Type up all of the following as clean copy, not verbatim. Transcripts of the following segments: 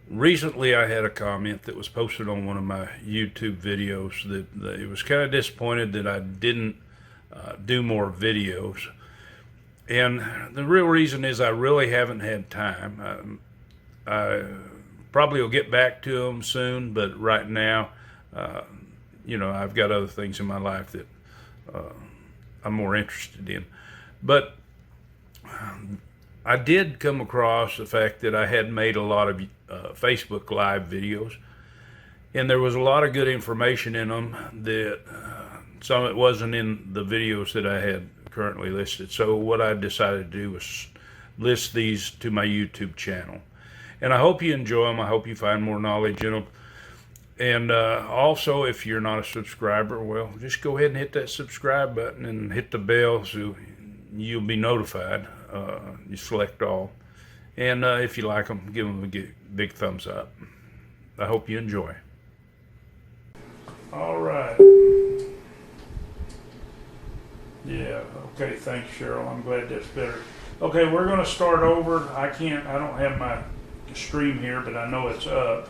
Recently I had a comment that was posted on one of my YouTube videos that it was kind of disappointed that I didn't do more videos. And the real reason is I really haven't had time. I probably will get back to them soon, but right now, I've got other things in my life that I'm more interested in. But I did come across the fact that I had made a lot of Facebook Live videos, and there was a lot of good information in them that some of it wasn't in the videos that I had currently listed. So what I decided to do was list these to my YouTube channel. And I hope you enjoy them. I hope you find more knowledge in them. And also, if you're not a subscriber, well, just go ahead and hit that subscribe button and hit the bell so you'll be notified. You select all. And if you like them, give them a big thumbs up. I hope you enjoy. All right. Yeah, okay, thanks, Cheryl. I'm glad that's better. Okay, we're going to start over. I don't have my stream here, but I know it's up.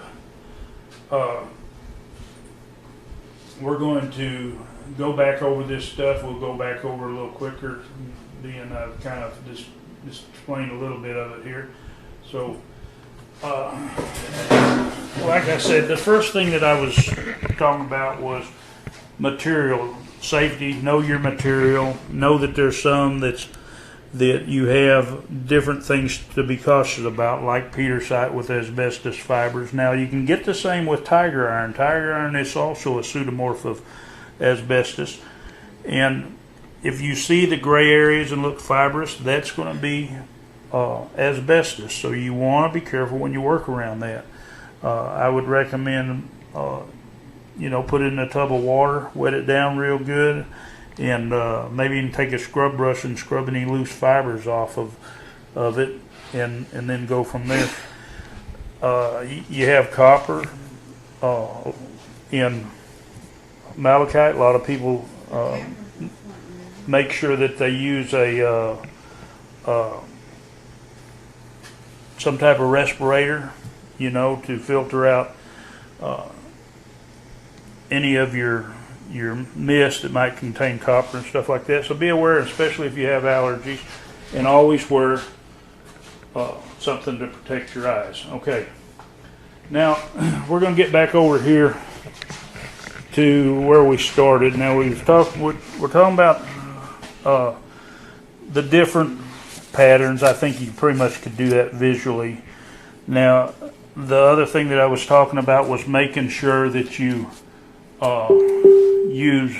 We're going to go back over this stuff. We'll go back over a little quicker, being kind of just explain a little bit of it here. So, like I said, the first thing that I was talking about was material safety. Know your material. Know that there's some that you have different things to be cautious about, like petersite with asbestos fibers. Now, you can get the same with tiger iron. Tiger iron is also a pseudomorph of asbestos. And if you see the gray areas and look fibrous, that's going to be asbestos. So you want to be careful when you work around that. I would recommend, put it in a tub of water, wet it down real good, and maybe even take a scrub brush and scrub any loose fibers off of it, and then go from there. You have copper in malachite. A lot of people make sure that they use some type of respirator, to filter out any of your mist that might contain copper and stuff like that. So be aware, especially if you have allergies, and always wear something to protect your eyes. Okay. Now we're going to get back over here to where we started. Now we're talking about the different patterns. I think you pretty much could do that visually. Now, the other thing that I was talking about was making sure that you use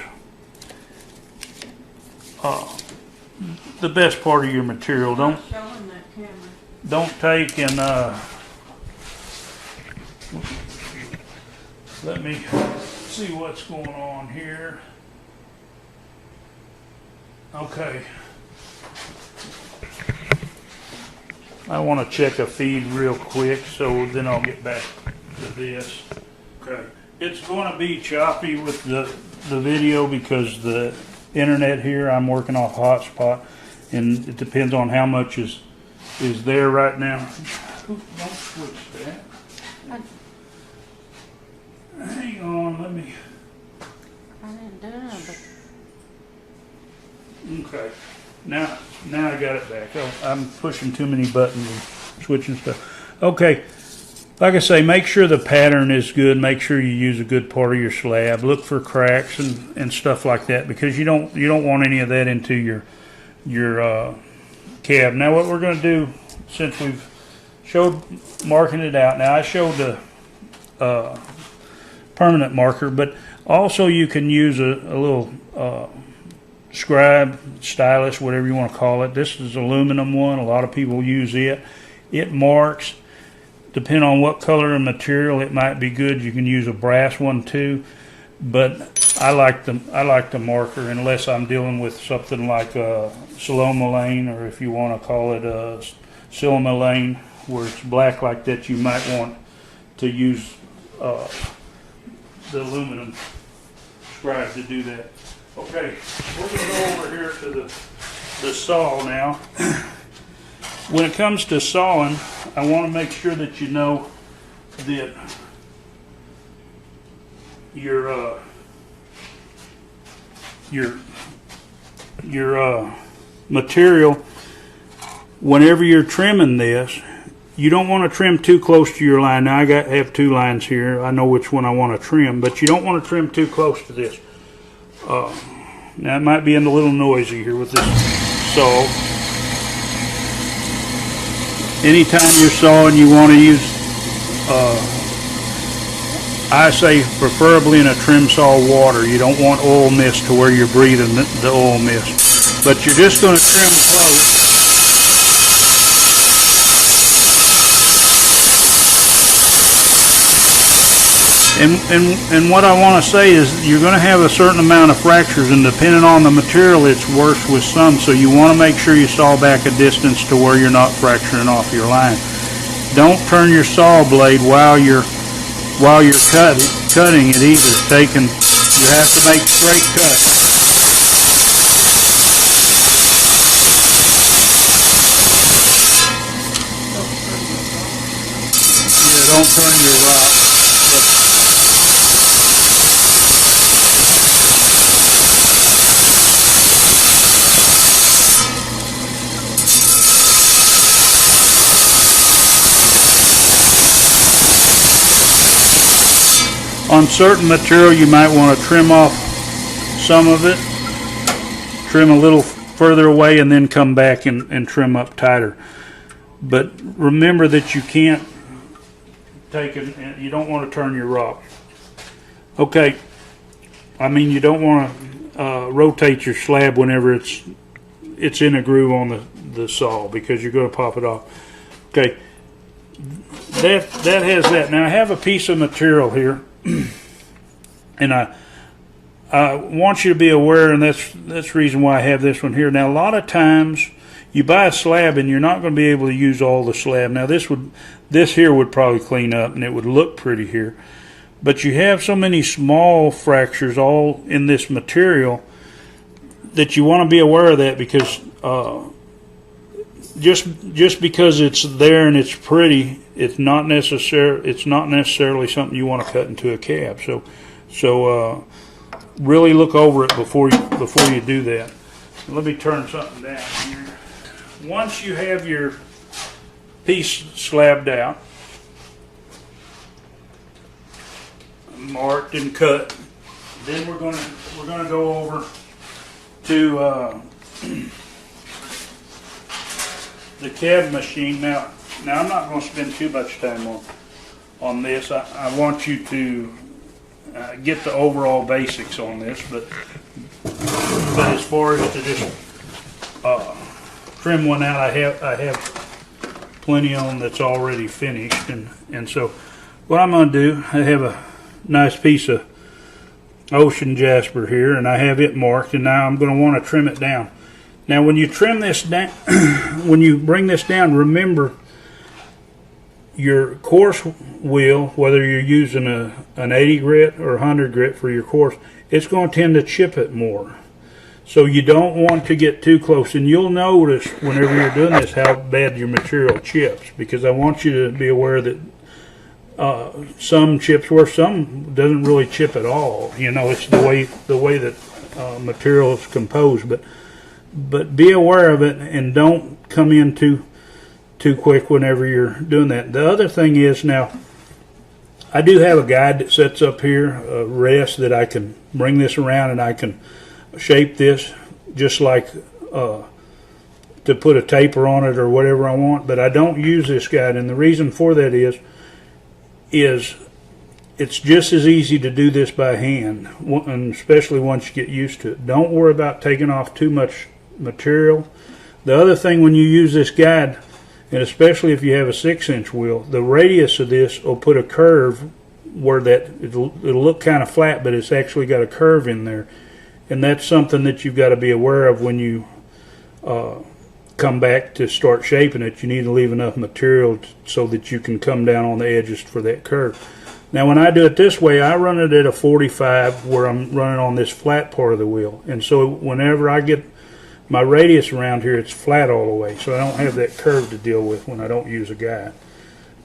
the best part of your material. Don't take and let me see what's going on here. Okay. I want to check a feed real quick, so then I'll get back to this. Okay. It's going to be choppy with the video because the internet here, I'm working off hotspot, and it depends on how much is there right now. Don't switch that. Hang on, let me. I didn't do it, but Okay. Now I got it back. Oh, I'm pushing too many buttons and switching stuff. Okay. Like I say, make sure the pattern is good. Make sure you use a good part of your slab. Look for cracks and stuff like that, because you don't want any of that into your cab. Now what we're going to do, since we've showed marking it out, now I showed the permanent marker, but also you can use a little scribe, stylus, whatever you want to call it. This is aluminum one. A lot of people use it. It marks. Depending on what color and material, it might be good. You can use a brass one too, but I like the marker unless I'm dealing with something like silomelane, or if you want to call it silomelane, where it's black like that. You might want to use the aluminum scribe to do that. Okay, we're going to go over here to the saw now. When it comes to sawing, I want to make sure that you know that your material, whenever you're trimming this, you don't want to trim too close to your line. Now I have two lines here. I know which one I want to trim, but you don't want to trim too close to this. Now it might be a little noisy here with this saw. Anytime you're sawing, you want to use, I say preferably in a trim saw water. You don't want oil mist to where you're breathing the oil mist. But you're just going to trim close. And what I want to say is you're going to have a certain amount of fractures, and depending on the material, it's worse with some. So you want to make sure you saw back a distance to where you're not fracturing off your line. Don't turn your saw blade while you're cutting it either. You have to make straight cuts. Yeah, don't turn your rock. On certain material, you might want to trim off some of it, trim a little further away, and then come back and trim up tighter. But remember that you can't you don't want to turn your rock. Okay, I mean, you don't want to rotate your slab whenever it's in a groove on the saw, because you're going to pop it off. Okay, that has that. Now I have a piece of material here. And I want you to be aware, and that's the reason why I have this one here. Now, a lot of times you buy a slab and you're not going to be able to use all the slab. Now, this here would probably clean up and it would look pretty here. But you have so many small fractures all in this material that you want to be aware of that, because just because it's there and it's pretty, it's not necessarily something you want to cut into a cab. So really look over it before you do that. Let me turn something down here. Once you have your piece slabbed out, marked and cut, then we're gonna go over to the cab machine. Now I'm not going to spend too much time on this. I want you to get the overall basics on this, but as far as to just trim one out, I have plenty on that's already finished, and so what I'm going to do, I have a nice piece of ocean jasper here, and I have it marked, and now I'm going to want to trim it down. Now, when you trim this down, when you bring this down, remember your coarse wheel, whether you're using an 80 grit or 100 grit for your coarse, it's going to tend to chip it more. So you don't want to get too close, and you'll notice whenever you're doing this how bad your material chips, because I want you to be aware that some chips where some doesn't really chip at all. You know, it's the way that material is composed, but be aware of it and don't come in too quick whenever you're doing that. The other thing is, now I do have a guide that sets up here, a rest that I can bring this around and I can shape this just like to put a taper on it or whatever I want, but I don't use this guide, and the reason for that is it's just as easy to do this by hand, and especially once you get used to it. Don't worry about taking off too much material. The other thing, when you use this guide, and especially if you have a 6-inch wheel, the radius of this will put a curve where it'll look kind of flat, but it's actually got a curve in there, and that's something that you've got to be aware of when you come back to start shaping it. You need to leave enough material so that you can come down on the edges for that curve. Now, when I do it this way, I run it at a 45 where I'm running on this flat part of the wheel, and so whenever I get my radius around here, it's flat all the way, so I don't have that curve to deal with when I don't use a guide.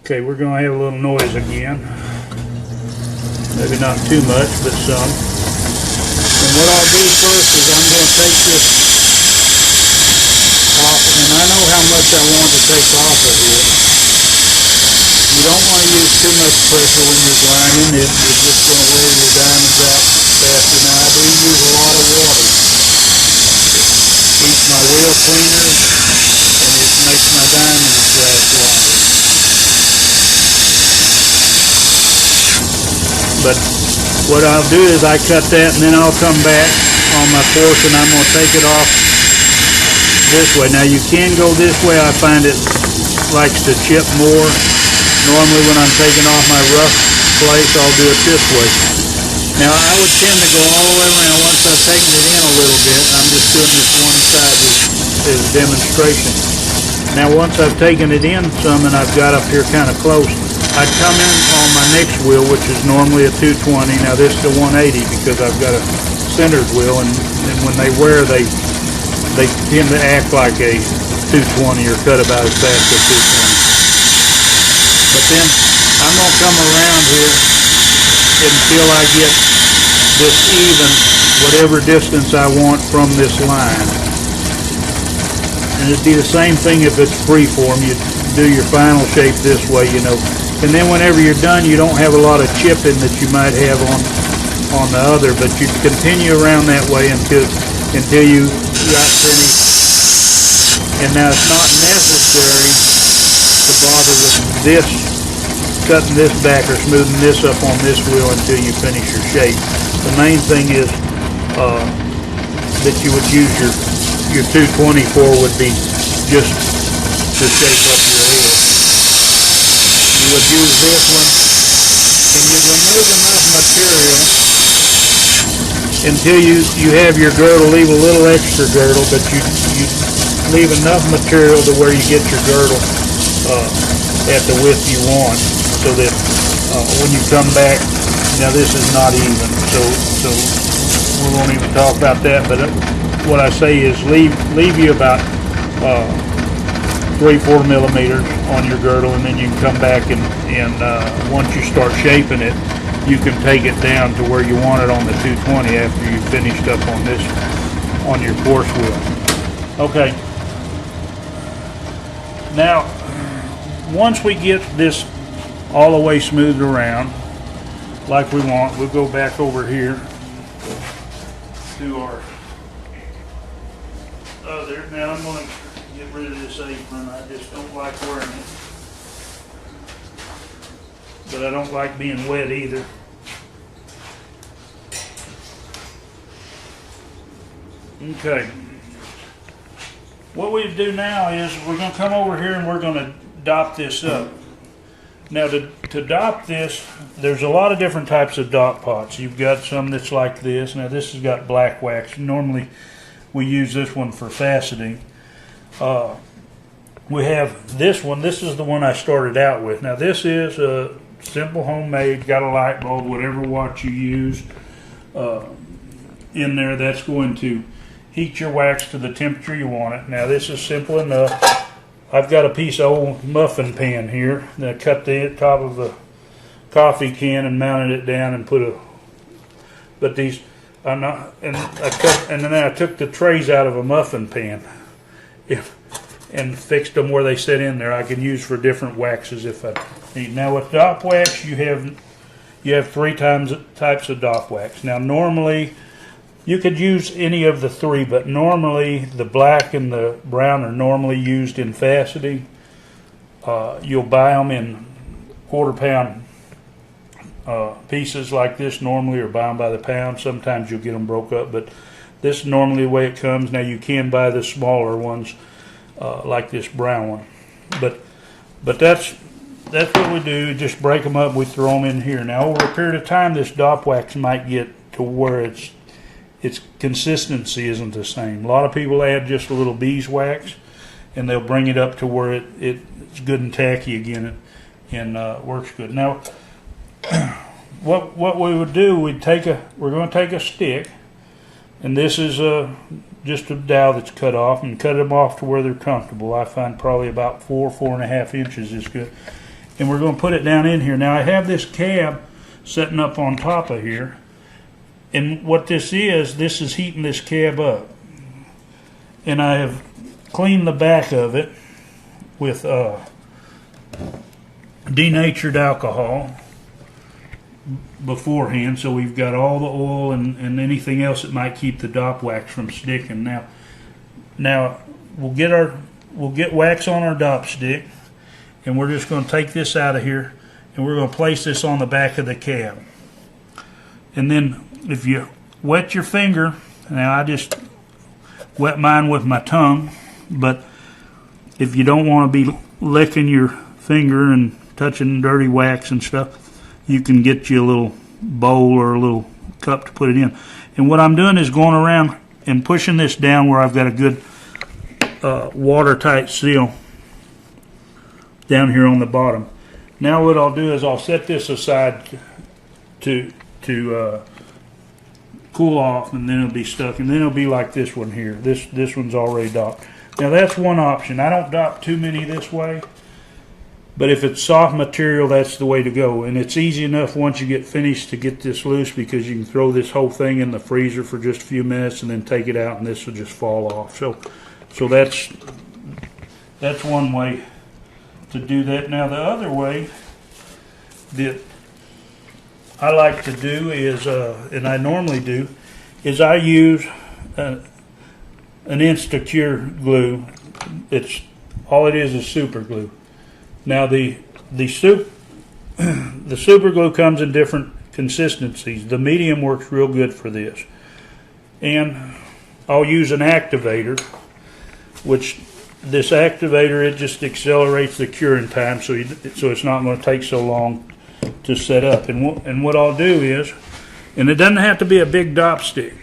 Okay, we're going to have a little noise again. Maybe not too much, but some. And what I'll do first is I'm going to take this off, and I know how much I want to take off of here. You don't want to use too much pressure when you're grinding. You're just going to wear your diamonds out faster. Now I do use a lot of water. It keeps my wheel cleaner, and it makes my diamonds last longer. But what I'll do is I cut that, and then I'll come back on my portion. I'm going to take it off this way. Now you can go this way. I find it likes to chip more. Normally when I'm taking off my rough place, I'll do it this way. Now I would tend to go all the way around once I've taken it in a little bit. I'm just doing this one side as a demonstration. Now once I've taken it in some and I've got up here kind of close, I'd come in on my next wheel, which is normally a 220. Now this is a 180 because I've got a centered wheel, and when they wear, they tend to act like a 220 or cut about as fast as 220. But then I'm going to come around here until I get this even, whatever distance I want from this line. And it'd be the same thing if it's freeform. You do your final shape this way, you know. And then whenever you're done, you don't have a lot of chipping that you might have on the other, but you continue around that way until you got finished. And now it's not necessary to bother with this, cutting this back or smoothing this up on this wheel until you finish your shape. The main thing is that you would use your 220 for would be just to shape up your wheel. You would use this one, and you remove enough material until you have your girdle. Leave a little extra girdle, but you leave enough material to where you get your girdle at the width you want, so that when you come back, now this is not even, so we won't even talk about that. But what I say is leave you about 3-4 millimeters on your girdle, and then you can come back and once you start shaping it, you can take it down to where you want it on the 220 after you've finished up on your course wheel. Okay. Now, once we get this all the way smoothed around like we want, we'll go back over here to our other. Now I'm going to get rid of this apron. I just don't like wearing it. But I don't like being wet either. Okay. What we do now is we're going to come over here and we're going to dop this up. Now to dop this, there's a lot of different types of dop pots. You've got some that's like this. Now this has got black wax. Normally we use this one for faceting. We have this one. This is the one I started out with. Now this is a simple homemade, got a light bulb, whatever watt you use in there, that's going to heat your wax to the temperature you want it. Now this is simple enough. I've got a piece of old muffin pan here that I cut the top of a coffee can and mounted it down and but these I'm not, and then I took the trays out of a muffin pan and fixed them where they sit in there. I can use for different waxes if I need. Now with dop wax, you have 3 types of dop wax. Now normally you could use any of the 3, but normally the black and the brown are normally used in faceting. You'll buy them in quarter-pound pieces like this normally, or buy them by the pound. Sometimes you'll get them broke up, but this is normally the way it comes. Now you can buy the smaller ones like this brown one, but that's what we do. Just break them up. We throw them in here. Now over a period of time, this dop wax might get to where its consistency isn't the same. A lot of people add just a little beeswax, and they'll bring it up to where it's good and tacky again, and works good. Now, what we would do, we're going to take a stick, and this is just a dowel that's cut off, and cut them off to where they're comfortable. I find probably about 4.5 inches is good. and we're going to put it down in here. Now I have this cab setting up on top of here, and what this is heating this cab up. And I have cleaned the back of it with denatured alcohol beforehand, so we've got all the oil and anything else that might keep the Dop wax from sticking. Now we'll get wax on our Dop stick, and we're just going to take this out of here, and we're going to place this on the back of the cab. And then if you wet your finger, now I just wet mine with my tongue, but if you don't want to be licking your finger and touching dirty wax and stuff, you can get you a little bowl or a little cup to put it in. And what I'm doing is going around and pushing this down where I've got a good watertight seal down here on the bottom. Now what I'll do is I'll set this aside to cool off, and then it'll be stuck, and then it'll be like this one here. This one's already dopped. Now that's one option. I don't dop too many this way, but if it's soft material, that's the way to go. And it's easy enough once you get finished to get this loose, because you can throw this whole thing in the freezer for just a few minutes and then take it out, and this will just fall off. So that's one way to do that. Now the other way that I like to do is, and I normally do, is I use an Instacure glue. It's all it is super glue. Now the super glue comes in different consistencies. The medium works real good for this, and I'll use an activator, which this activator, it just accelerates the curing time, so it's not going to take so long to set up. And what I'll do is, and it doesn't have to be a big Dop stick.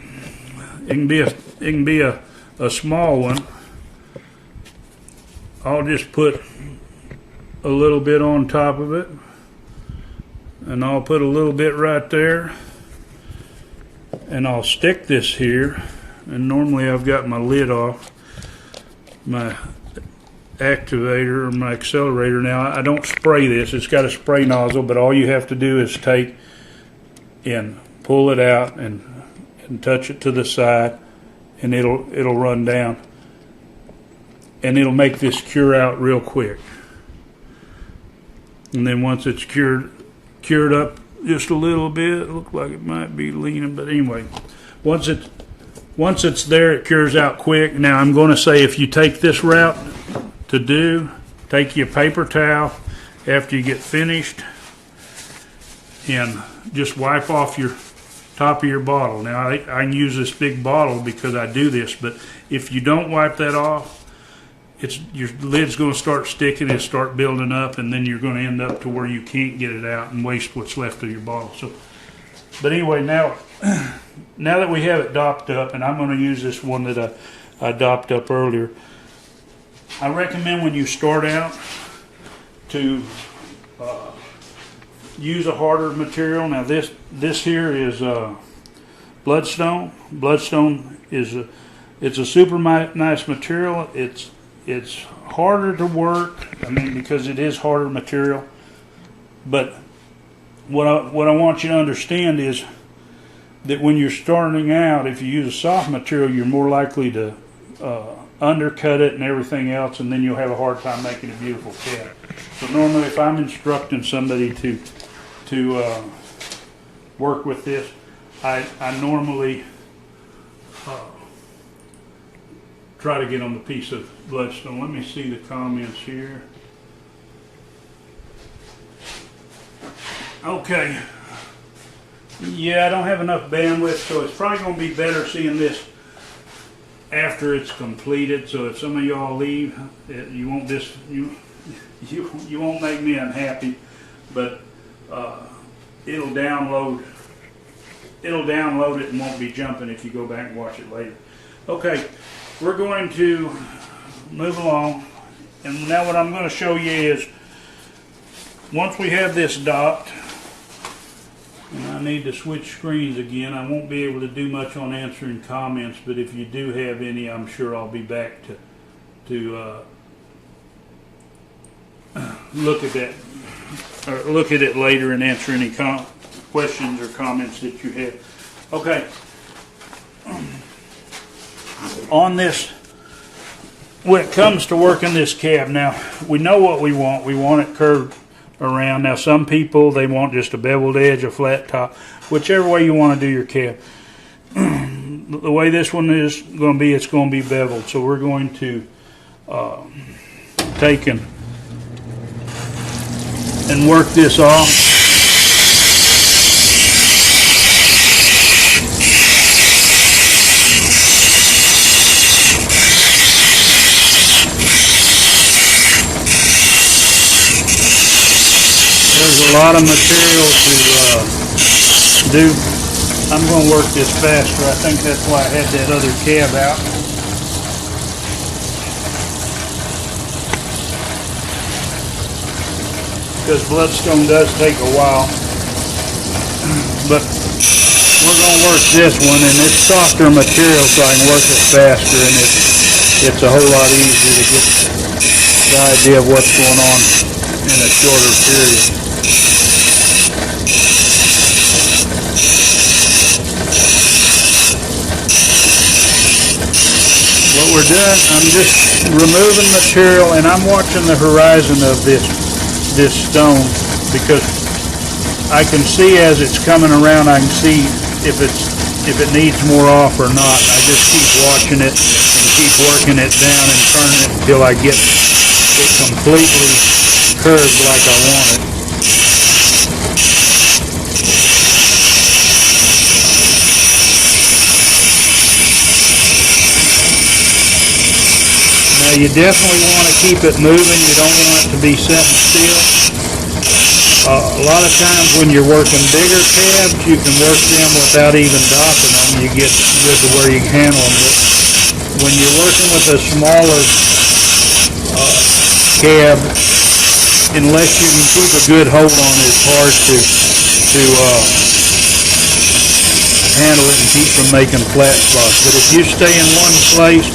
It can be a small one. I'll just put a little bit on top of it, and I'll put a little bit right there, and I'll stick this here. And normally I've got my lid off, my activator or my accelerator. Now I don't spray this, it's got a spray nozzle, but all you have to do is take and pull it out and touch it to the side, and it'll run down, and it'll make this cure out real quick. And then once it's cured up just a little bit, it looks like it might be leaning, but anyway, once it's there, it cures out quick. Now I'm going to say, if you take this route take your paper towel after you get finished and just wipe off your top of your bottle. Now I can use this big bottle because I do this, but if you don't wipe that off, your lid's going to start sticking and start building up, and then you're going to end up to where you can't get it out and waste what's left of your bottle. So, but anyway, now that we have it dopped up, and I'm going to use this one that I dopped up earlier, I recommend when you start out to use a harder material. Now this here is bloodstone. Bloodstone it's a super nice material. It's harder to work, I mean, because it is harder material. But what I want you to understand is that when you're starting out, if you use a soft material, you're more likely to undercut it and everything else, and then you'll have a hard time making a beautiful cab. So normally, if I'm instructing somebody to work with this, I normally try to get them a piece of bloodstone. Let me see the comments here. Okay. Yeah, I don't have enough bandwidth, so it's probably going to be better seeing this after it's completed. So if some of y'all leave, you won't you won't make me unhappy, but it'll download it and won't be jumping if you go back and watch it later. Okay, we're going to move along, and now what I'm going to show you is, once we have this docked, and I need to switch screens again. I won't be able to do much on answering comments, but if you do have any, I'm sure I'll be back to look at that, or look at it later and answer any questions or comments that you have. Okay. On this, when it comes to working this cab, now we know what we want. We want it curved around. Now some people, they want just a beveled edge, a flat top, whichever way you want to do your cab. The way this one is going to be, it's going to be beveled. So we're going to take and work this off. There's a lot of material to do. I'm going to work this faster. I think that's why I had that other cab out. Because bloodstone does take a while. But we're going to work this one, and it's softer material, so I can work it faster, and it's a whole lot easier to get the idea of what's going on in a shorter period. What we're doing, I'm just removing material, and I'm watching the horizon of this stone, because I can see as it's coming around, I can see if it needs more off or not. I just keep watching it and keep working it down and turning it until I get it completely curved like I want it. Now you definitely want to keep it moving. You don't want it to be sitting still. A lot of times when you're working bigger cabs, you can work them without even dopping them. You get good to where you can handle them. But when you're working with a smaller cab, unless you can keep a good hold on it, it's hard to handle it and keep from making flat spots. But if you stay in one place,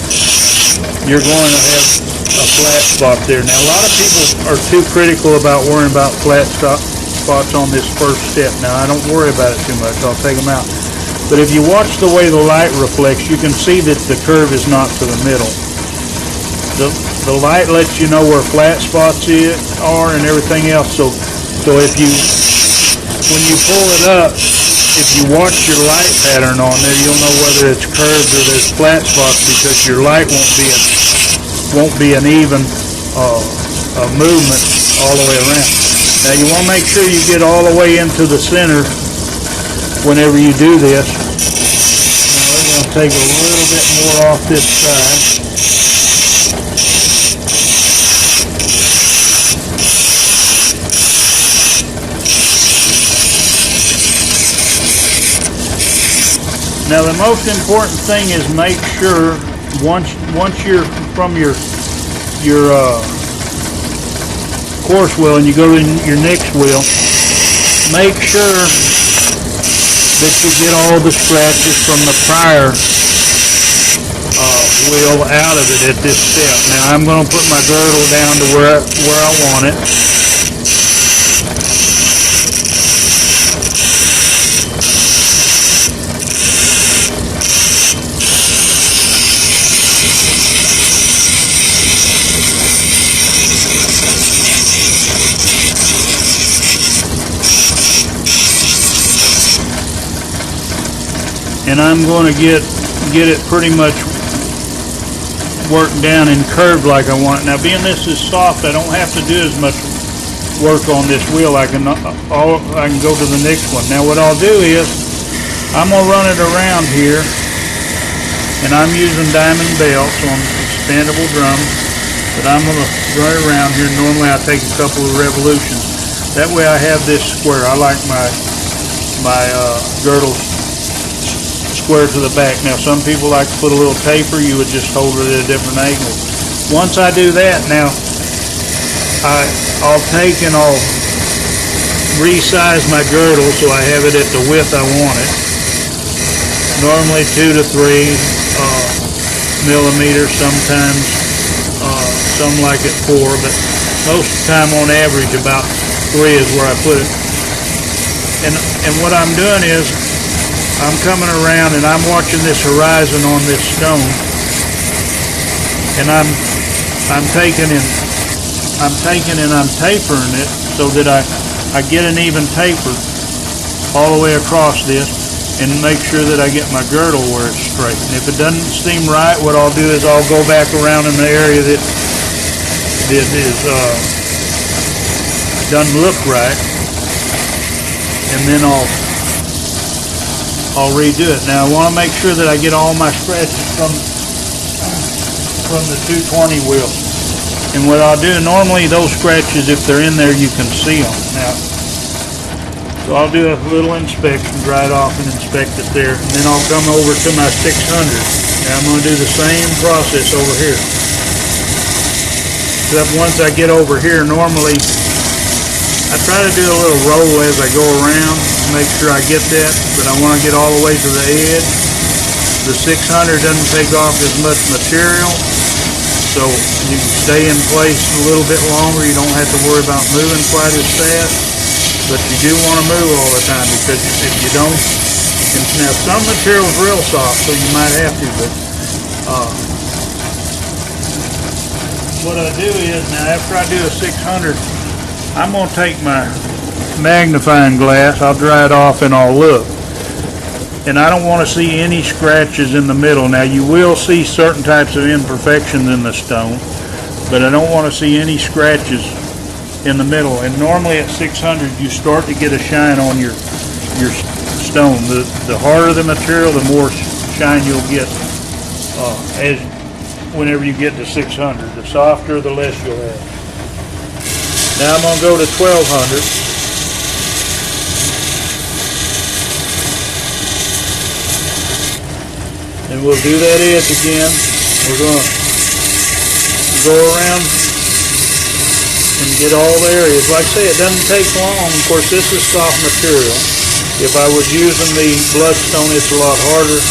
you're going to have a flat spot there. Now, a lot of people are too critical about worrying about flat spots on this first step. Now, I don't worry about it too much. I'll take them out. But if you watch the way the light reflects, you can see that the curve is not to the middle. The light lets you know where flat spots are and everything else. So if you, when you pull it up, if you watch your light pattern on there, you'll know whether it's curved or there's flat spots, because your light won't be an even movement all the way around. Now you want to make sure you get all the way into the center whenever you do this. Now we're going to take a little bit more off this side. Now the most important thing is make sure once you're from your course wheel and you go to your next wheel, make sure that you get all the scratches from the prior wheel out of it at this step. Now I'm going to put my girdle down to where I want it. And I'm going to get it pretty much worked down and curved like I want it. Now, being this is soft, I don't have to do as much work on this wheel. I can go to the next one. Now, what I'll do is I'm going to run it around here, and I'm using diamond belts on expandable drums, but I'm going to run it around here. Normally, I take a couple of revolutions. That way, I have this square. I like my girdle square to the back. Now some people like to put a little taper. You would just hold it at a different angle. Once I do that, now I'll take and I'll resize my girdle so I have it at the width I want it. Normally 2 to 3 millimeters, sometimes some like it 4, but most of the time on average about 3 is where I put it. And what I'm doing is I'm coming around and I'm watching this horizon on this stone, and I'm taking and I'm tapering it so that I get an even taper all the way across this, and make sure that I get my girdle where it's straight. And if it doesn't seem right, what I'll do is I'll go back around in the area that is doesn't look right, and then I'll redo it. Now I want to make sure that I get all my scratches from the 220 wheel. And what I'll do, normally those scratches, if they're in there, you can see them. Now, so I'll do a little inspection, dry it off and inspect it there, and then I'll come over to my 600. Now I'm going to do the same process over here. Except once I get over here, normally I try to do a little roll as I go around, make sure I get that, but I want to get all the way to the edge. The 600 doesn't take off as much material, so you can stay in place a little bit longer. You don't have to worry about moving quite as fast. But you do want to move all the time, because if you don't, and now some material is real soft, so you might have to, but what I do is, now after I do a 600, I'm going to take my magnifying glass, I'll dry it off and I'll look. And I don't want to see any scratches in the middle. Now you will see certain types of imperfections in the stone, but I don't want to see any scratches in the middle. And normally at 600 you start to get a shine on your stone. The harder the material, the more shine you'll get as whenever you get to 600. The softer, the less you'll have. Now I'm going to go to 1200. And we'll do that edge again. We're going to go around and get all the areas. Like I say, it doesn't take long. Of course, this is soft material. If I was using the bloodstone, it's a lot harder.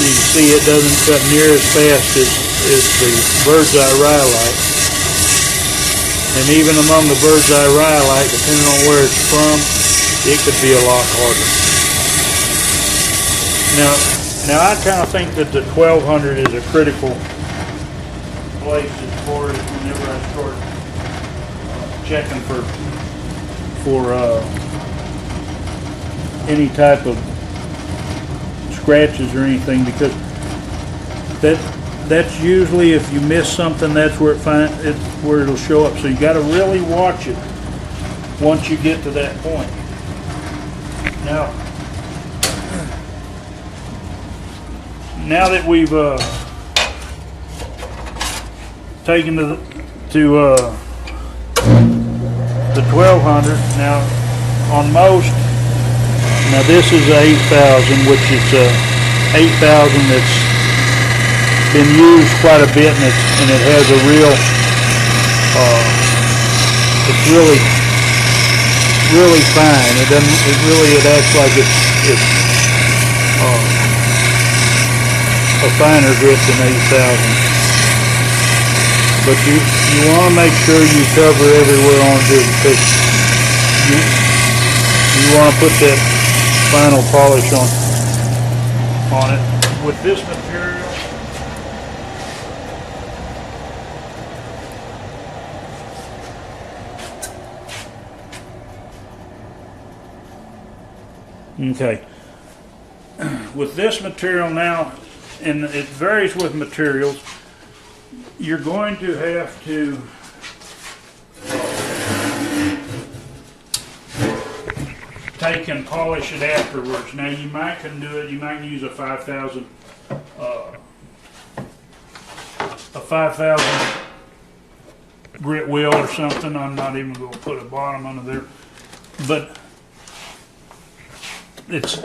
You can see it doesn't cut near as fast as the bird's eye rhyolite. And even among the bird's eye rhyolite, depending on where it's from, it could be a lot harder. Now I kind of think that the 1200 is a critical place as far as whenever I start checking for any type of scratches or anything, because that's usually, if you miss something, that's where it's where it'll show up. So you got to really watch it once you get to that point. Now that we've taken to the 1200, now on most, now this is a 8000, which is 8000 that's been used quite a bit, and it has a real, it's really fine. It acts like it's a finer grit than 8000. But you want to make sure you cover everywhere on it, because you want to put that final polish on it. With this material, okay. With this material now, and it varies with materials, you're going to have to take and polish it afterwards. Now you might can do it. You might use a 5000 grit wheel or something. I'm not even going to put a bottom under there, but it's,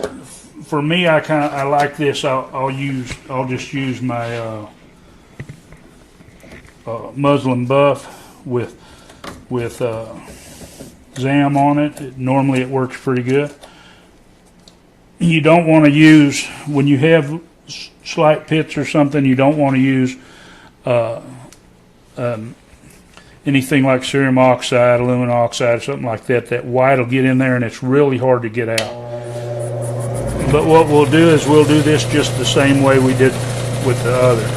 for me, I like this. I'll just use my muslin buff with Zam on it. Normally it works pretty good. You don't want to use, when you have slight pits or something, you don't want to use anything like cerium oxide, aluminum oxide, something like that, that white will get in there and it's really hard to get out. But what we'll do is we'll do this just the same way we did with the other.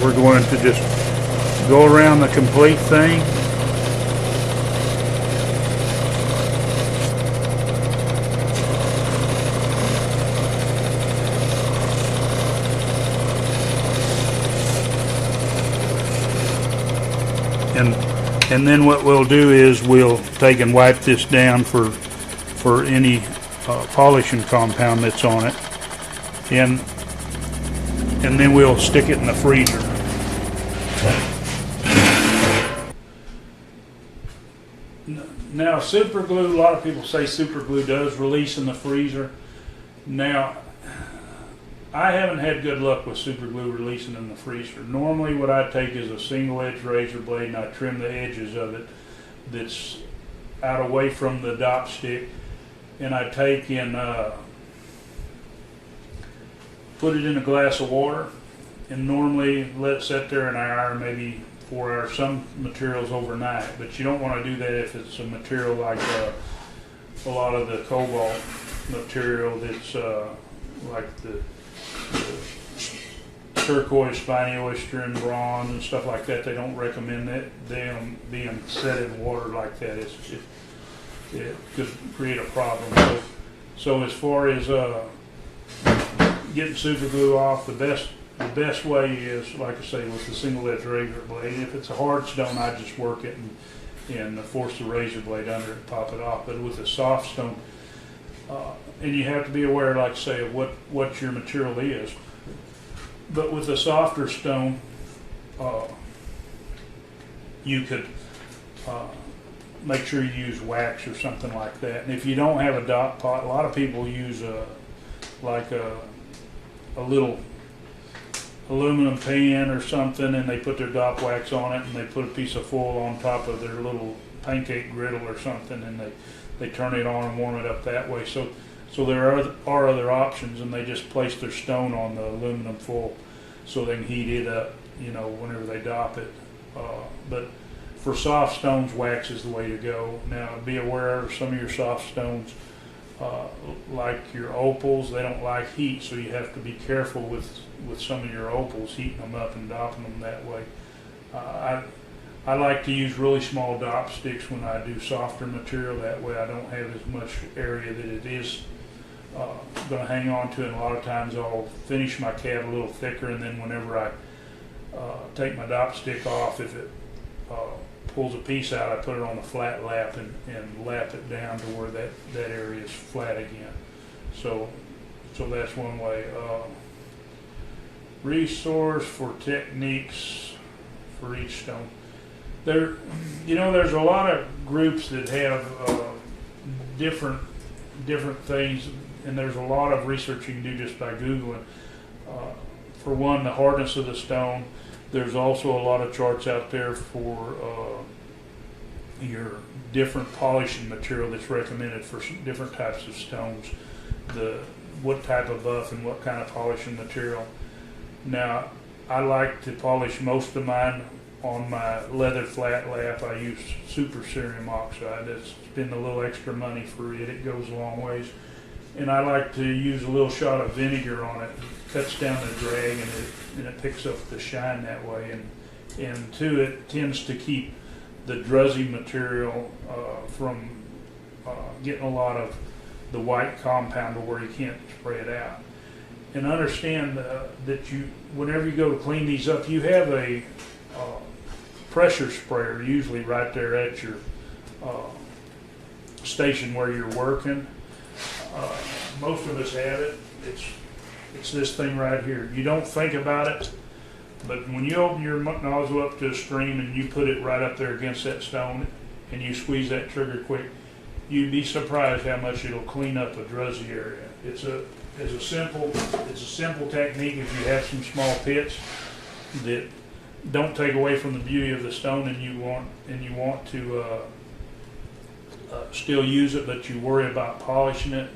We're going to just go around the complete thing. And then what we'll do is we'll take and wipe this down for any polishing compound that's on it, and then we'll stick it in the freezer. Now, super glue, a lot of people say super glue does release in the freezer. Now, I haven't had good luck with super glue releasing in the freezer. Normally what I take is a single edge razor blade and I trim the edges of it that's out away from the dop stick, and I take and put it in a glass of water and normally let it sit there an hour, maybe 4 hours, some materials overnight, but you don't want to do that if it's a material like a lot of the cobalt material that's like the turquoise, spiny oyster, and bronze and stuff like that. They don't recommend that them being set in water like that. It could create a problem. So as far as getting super glue off, the best way is, like I say, with the single edge razor blade. If it's a hard stone, I just work it and force the razor blade under it, pop it off. But with a soft stone, and you have to be aware, like I say, of what your material is. But with a softer stone, you could make sure you use wax or something like that. And if you don't have a dot pot, a lot of people use a little aluminum pan or something, and they put their dot wax on it, and they put a piece of foil on top of their little pancake griddle or something, and they turn it on and warm it up that way. So there are other options, and they just place their stone on the aluminum foil so they can heat it up, you know, whenever they dop it. But for soft stones, wax is the way to go. Now, be aware of some of your soft stones, like your opals, they don't like heat, so you have to be careful with some of your opals, heating them up and dopping them that way. I like to use really small dop sticks when I do softer material. That way I don't have as much area that it is going to hang on to, and a lot of times I'll finish my cab a little thicker, and then whenever I take my dop stick off, if it pulls a piece out, I put it on a flat lap and lap it down to where that area is flat again. So that's one way. Resource for techniques for each stone. There's a lot of groups that have different things, and there's a lot of research you can do just by Googling. For one, the hardness of the stone. There's also a lot of charts out there for your different polishing material that's recommended for different types of stones. What type of buff and what kind of polishing material. Now, I like to polish most of mine on my leather flat lap. I use super cerium oxide. That's spend a little extra money for it. It goes a long ways. And I like to use a little shot of vinegar on it. It cuts down the drag, and it picks up the shine that way. And two, it tends to keep the druzzy material from getting a lot of the white compound to where you can't spray it out. And understand that whenever you go to clean these up, you have a pressure sprayer usually right there at your station where you're working. Most of us have it. It's this thing right here. You don't think about it, but when you open your nozzle up to a stream and you put it right up there against that stone and you squeeze that trigger quick, you'd be surprised how much it'll clean up a druzzy area. It's a simple technique if you have some small pits that don't take away from the beauty of the stone, and you want to still use it, but you worry about polishing it.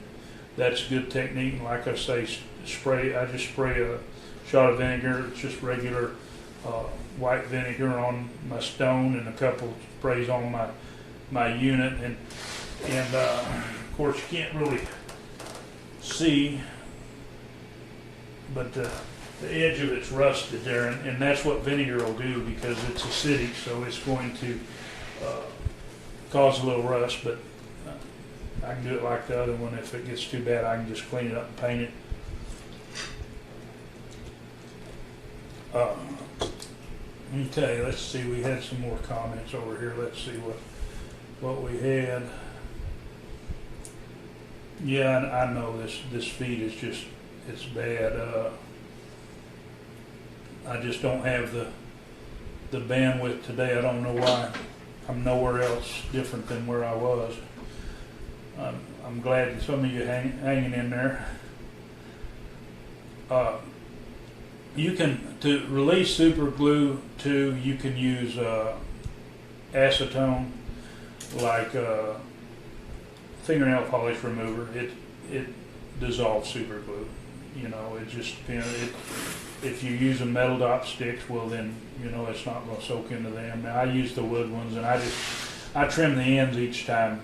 That's a good technique. And like I say, I just spray a shot of vinegar. It's just regular white vinegar on my stone and a couple sprays on my unit, and of course you can't really see, but the edge of it's rusted there, and that's what vinegar will do because it's acidic, so it's going to cause a little rust, but I can do it like the other one. If it gets too bad, I can just clean it up and paint it. Okay, let's see, we had some more comments over here. Let's see what we had. Yeah, I know this feed is just, it's bad. I just don't have the bandwidth today. I don't know why. I'm nowhere else different than where I was. I'm glad that some of you hanging in there. You can, to release super glue too, you can use acetone, like fingernail polish remover. It dissolves super glue. You know, it just, you know, if you use a metal dot sticks, well then, you know, it's not going to soak into them. Now, I use the wood ones, and I trim the ends each time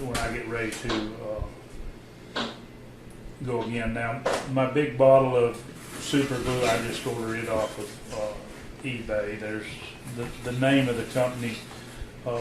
when I get ready to go again. Now, my big bottle of super glue, I just order it off of eBay. There's the name of the company